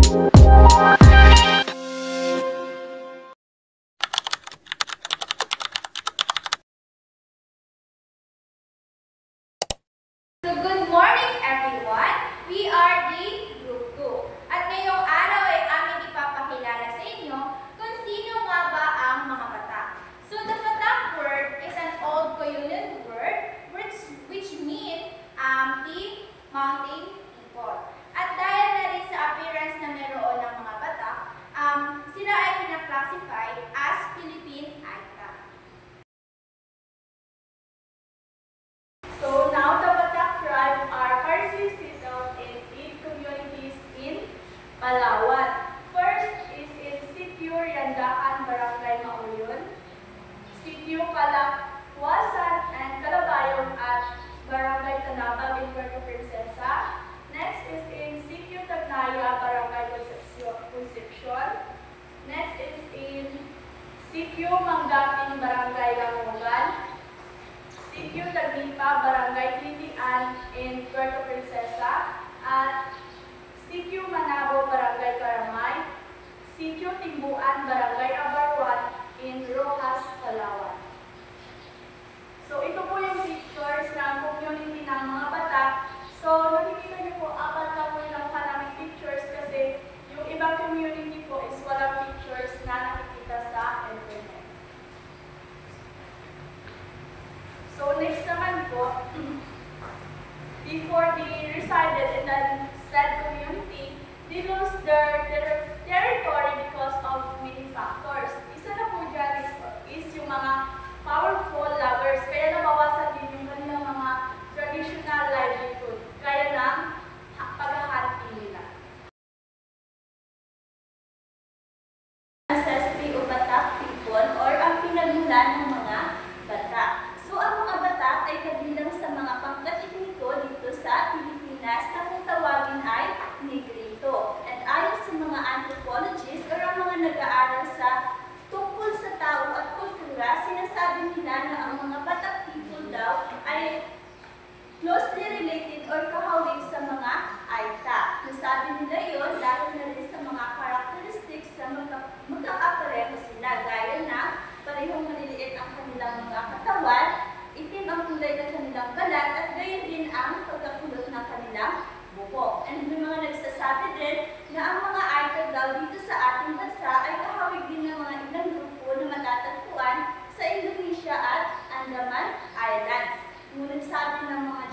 Good morning everyone! We are the Group 2. At ngayong araw ay aming ipapakilala sa inyo kung sino nga ba ang mga Batak. So the Batak word is an old Koyunan word which means the mountain people. At dahil na rin sa appearance na meron ng mga Batak, sila ay pina-classify as Philippine Aita. So now the Batak tribe are currently settled in 8 communities in Palawan. First is in Sitio Yandakan, Barangay Mauyon, Sitio Kalakwasan and Calabayong at Barangay Tanabag in Puerto Princesa. Next is in Sitio Tagnaya, Barangay Concepcion. Next is in Sitio Manggating, Barangay Lamongan. Sitio Tagnipa, Barangay Titian in Puerto Princesa, at Sitio Manabo, Barangay Karamay, Sitio Timbuan, Barangay Abarwan in Rojas, Palawan. So ito po yung pictures ng community ng mga Batak. So nakikita niyo po, apat na po yung maraming pictures kasi yung ibang community po is walang pictures na nakikita sa internet. So next naman po, before they resided in the said community, they lost their territory because of many factors. Isa na po dyan is yung mga powerful lovers, kaya nabawasan din yung kanilang mga traditional livelihood, kaya ng paghahati nila. Ancestry of Batak people or ang pinagmulan ng mga Batak. So, ang mga Batak ay kabilang sa mga pangkat etniko dito sa Pilipinas na kung tawagin ay Negrito. At ayon sa mga anthropologists o ang mga nag-aaral sa tungkol sa tao at kultura, sinasabi nila na ang mga Batak people daw ay closely related or kahawig sa mga Aita. Nasabi nila yon dahil na rin sa mga characteristics na magkakapareho sila, gaya na parehong maliliit ang kanilang mga katawan, itim ang kulay ng kanilang balat, at gayon din ang pagkakulot ng kanilang buhok. And may mga nagsasabi din na ang mga Aita daw dito sa ating bansa ay kahawig din ng mga ilang grupo na matatagpuan sa Indonesia at Andaman Islands. Ngunit sabi ng mga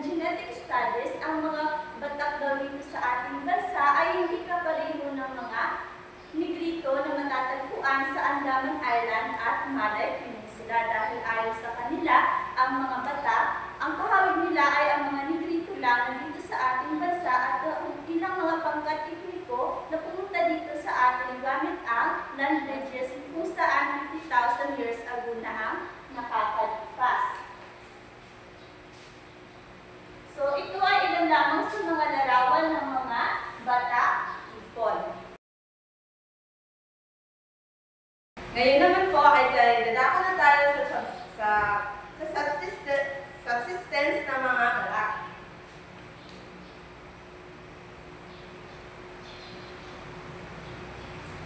genetic studies, ang mga Batak daw dito sa ating bansa ay hindi kapareho ng mga Negrito na matatagpuan sa Andaman Island at Malay Peninsula dahil ayon sa kanila, ang mga Batak, ang kahawig nila ay ang mga Negrito lang na dito sa ating bansa at ilang mga pangkat etniko na pumunta dito sa atin gamit ang land bridges kung saan 50,000 years ago na ang nakakalipas. So ito ay ilan lamang sa mga larawan ng mga Batak people. Ngayon naman po ay dadako na tayo sa subsistence ng mga Batak.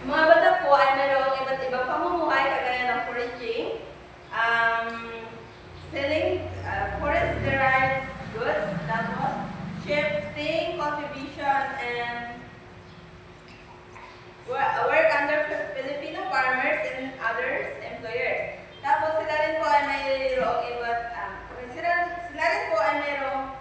Mga Batak po ay mayroong iba't ibang pamumuhay kagaya ng foraging, selling forest-derived goods, tapos shifting, cultivation, and work under Filipino farmers and others employers. Tapos sila rin po ay mayroong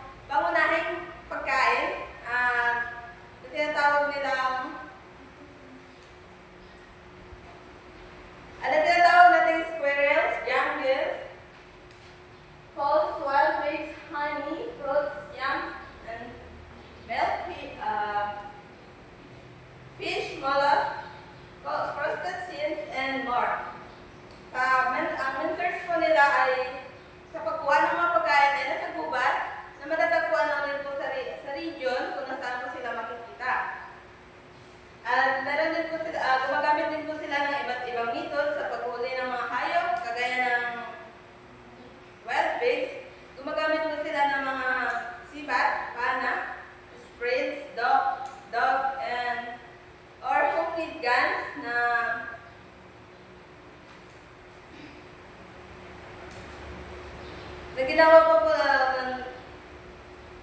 ginawa pa po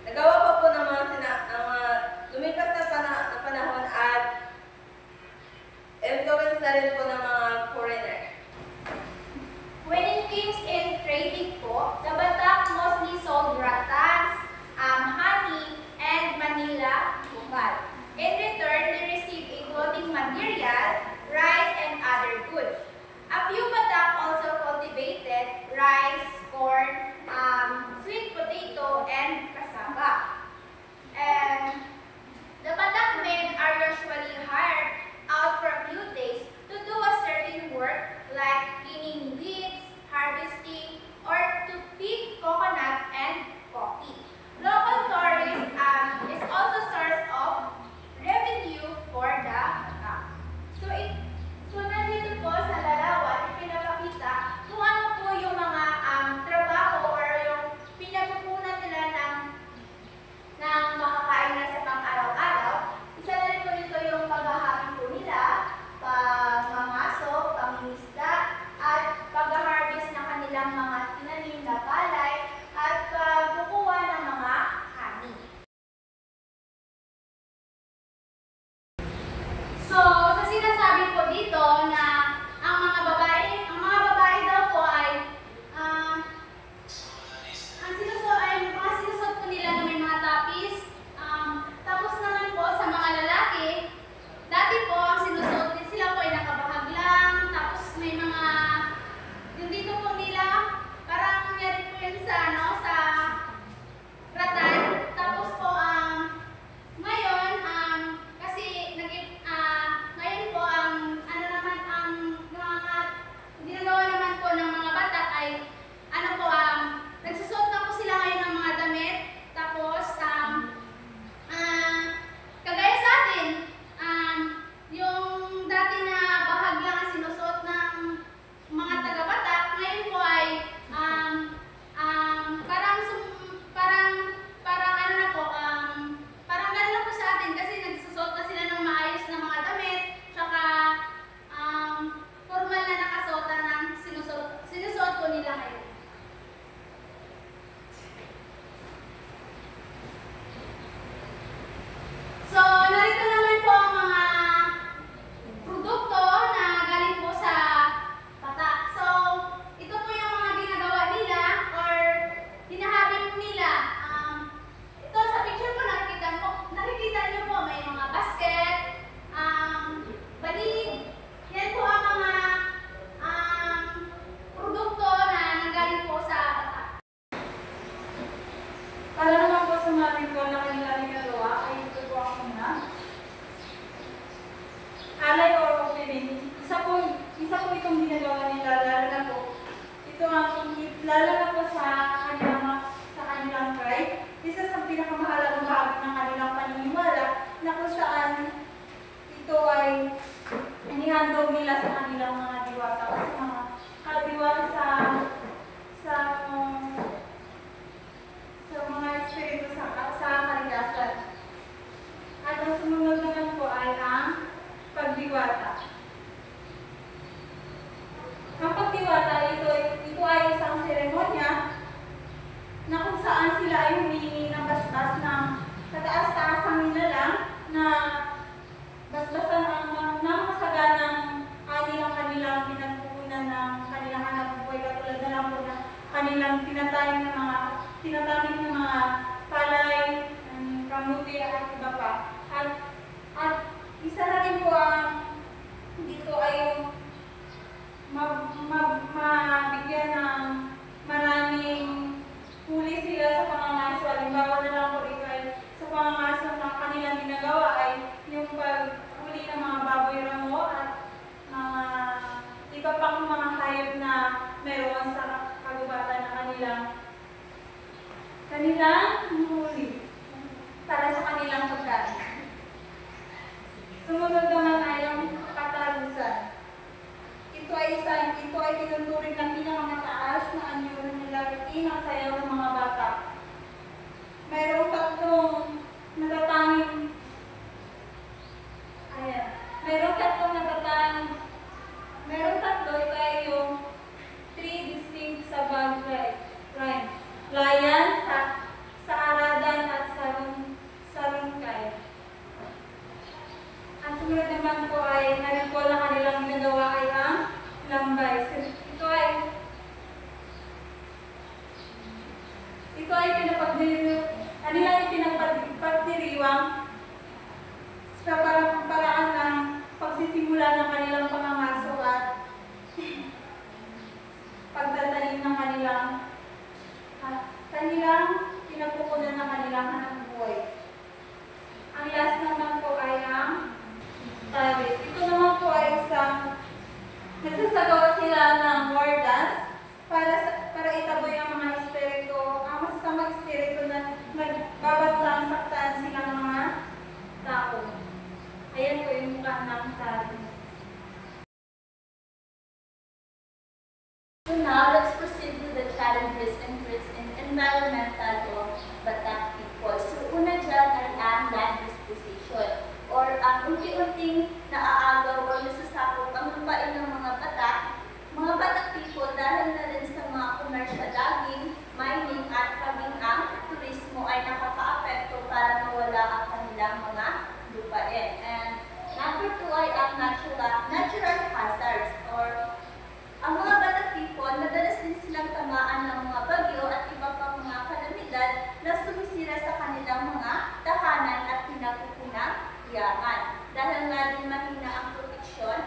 nagawa pa po ng mga lumipas na panahon at influence na rin po ng mga foreigner. When it comes in trading po, the Batak mostly sold ratans, honey, and Manila bukal. In return, they received a clothing material, rice, and other goods. A few Batak also cultivated rice, corn, sweet potato, and cassava. And the Batak men are usually hired out for a few days to do a certain work like cleaning weeds, harvesting, or to pick coconut and coffee. Local tourism is also source of revenue for the Batak. So nandito po sa larawan, ipinapakita kung ano po yung mga trabaho or yung pinagkukunan nila ng makakain na sa pang-araw-araw. Isa na rin po dito yung paghahapon po nila, pangmangaso, pangingisda, at pag-harvest ng kanilang mga tinanim na palay, at pagkukuha ng mga honey. So, sa sinasabi po dito na ang mga babae daw po ay mga sinusot po nila na may mga tapis. Tapos naman po sa mga lalaki, dati po ang sinusot sila po ay nakabahag lang, tapos may mga yung dito po nila, parang nangyari po yun sa ratan. Tapos po ngayon kasi ngayon po ano naman ang mga ginagawa naman po ng mga Batak ay nagsusuot na po sila ngayon ng mga damit. Tapos kagaya sa atin, yung dati na bahag lang ang sinusuot ng mga taga-Batak, ngayon po ay parang ano na po, parang gano'n na po sa atin kasi nagsusuot na sila ng maayos na mga damit, tsaka formal na nakasuotan ng sinusuot po nila ngayon. So, narito naman po ang mga produkto na galing po sa Batak. So, ito po yung mga ginagawa nila or hinahabi po nila. Ito sa picture po nakikita niyo po may mga basket, balig. Yan po ang mga produkto na nanggaling po sa Batak. Para naman po sa mga ritual na kanilang ginagawa ay ito po ang una. Alay or opening. Isa po itong ginagawa nila, lalo na po. Ito ang lalo na po sa kanilang tribe. Isa sa pinakamahalagang bahagi ng kanilang paniniwala na kung saan ito ay inihandog nila sa kanilang mga diwata. Kasi mga kadiwang sa mga espiritu sa kalikasan. At ang sumunod naman po ay ang pagdiwata. Ang pagdiwata, ito ay isang seremonya na kung saan sila ay humingi ng basbas ng kataas-taasang nilalang na basbasan ng masaganang ani ng kanilang pinagkukunan ng kanilang hanap buhay, katulad na lang po na kanilang tinatanim ng mga palay, kamuti at iba pa. At isa na rin po ang dito ay yung mabigyan ng maraming huli sila sa pangangaso. Halimbawa na lang po dito ay sa pangangaso na kanilang ginagawa ay yung paghuli ng mga baboy ramo at mga iba pang mga hayop na meron sa kagubatan na kanilang huli para sa kanilang pagkain. Sumunod naman ay ang katarusan. Ito ay tinuturing ng pinakamataas na anyo na nilalaki ng sayaw ng mga bata. Mayroong tatlong natatanging meron tatlo, ito ay yung 3 distinct sabag rhymes. susunod naman po ay na-recall na kanilang ginagawa ay ang lambay. Ito ay kanilang pinagpagdiriwang sa paraan ng pagsisimula ng kanilang pangangaso at pagtatanim ng kanilang pinagpupunan ng kanilang hanapbuhay. Ang last naman po ay ang tawid. Ito naman po ay isang nagsasagawa sila ng war dance para itaboy ang mga espiritu, ang masasamang espiritu na magbabatlang saktan silang mga tao. Ayan po yung mukha ng tawid. So now, let's proceed with the challenges and risks in environmental of Batak people. So una dyan ay ang land disposition or ang unti-unting naaagaw o nasasakop ang lupain ng mga Batak people dahil na rin sa mga commercial logging, mining at kaming ang turismo ay nakaka-apekto para mawala ang kanilang mga lupain. And number 2 ay ang natural hazards or ang mga Batak people, madalas din silang tamaan ng mga bagyo at iba pang mga kalamidad na sumisira sa kanilang mga tahanan at pinapupunang yaman. Dahil nga din mahina ang proteksyon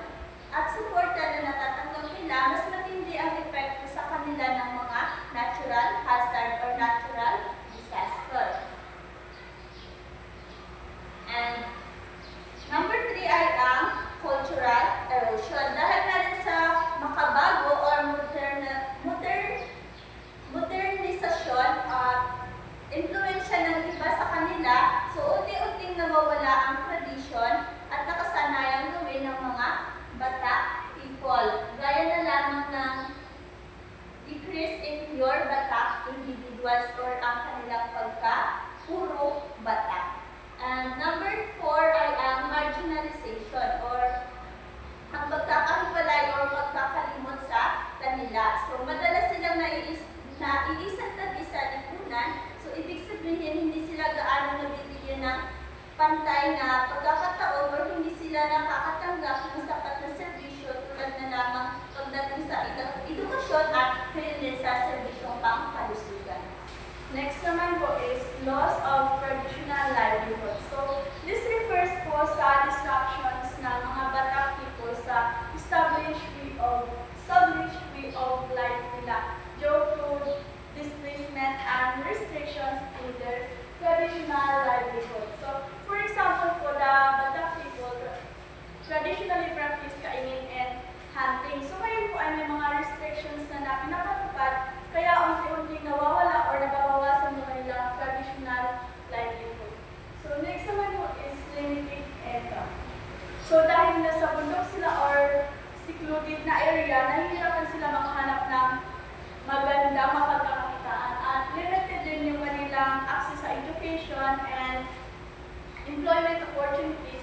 at suporta na natatanggap nila, mas matindi ang epekto sa kanila ng mga natural hazard or natural disaster. And number 3 ay ang cultural erosion. Dahil na rin sa makabago or modernisasyon at influensya ng iba sa kanila, so unti-unting nawawala ang tradisyon at nakasanayang gawin ng mga Batak people. Gaya na lamang ng decrease in pure Batak individuals or ang kanilang puro Batak. And number 4 ay ang marginalization or ang pagkakahiwalay or pagkakalimot sa kanila. So, madalas silang naiisang tabi sa lipunan. So, ibig sabihin, hindi sila gaano nabibigyan ng pantay na pagkakataon or hindi sila nakakatanggap ng sapat na serbisyo tulad na lamang pagdating sa edukasyon at rin sa serbisyong pangkalusugan. Next naman po is loss of traditional livelihood. So, this refers po sa disruptions ng mga Batak people sa established way of life nila due to displacement and restrictions to their traditional livelihood. So, for example po, the Batak people traditionally practice kaingin and hunting. So, ngayon po ay may mga restrictions na pinapatupad kaya unti-unting nawawala or nababawasan ng kanilang traditional livelihood. So next naman po is limited income. So dahil nasa bundok sila or secluded na area, nahihirapan sila makahanap ng magandang mapagkakakitaan at limited din yung kanilang access sa education and employment opportunities